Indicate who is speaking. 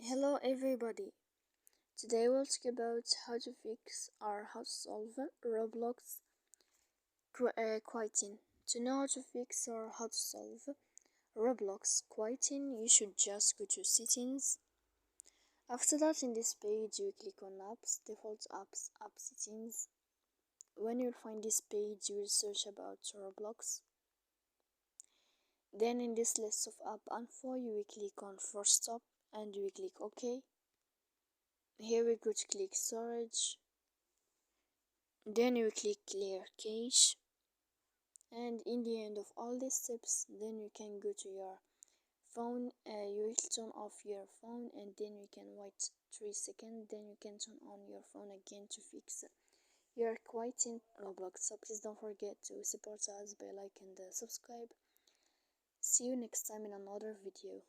Speaker 1: Hello everybody. Today we'll talk about how to fix or how to solve Roblox quieting. To know how to fix or how to solve Roblox quieting, you should just go to settings. After that, in this page you click on apps, default apps, app settings. When you'll find this page, you will search about Roblox. Then in this list of app info, you will click on first stop and you will click OK. Here we go to click storage, then you click clear cache, and in the end of all these steps, then you can go to your phone. You will turn off your phone and then you can wait 3 seconds, then you can turn on your phone again to fix your quieting Roblox. So please don't forget to support us by like and subscribe. See you next time in another video.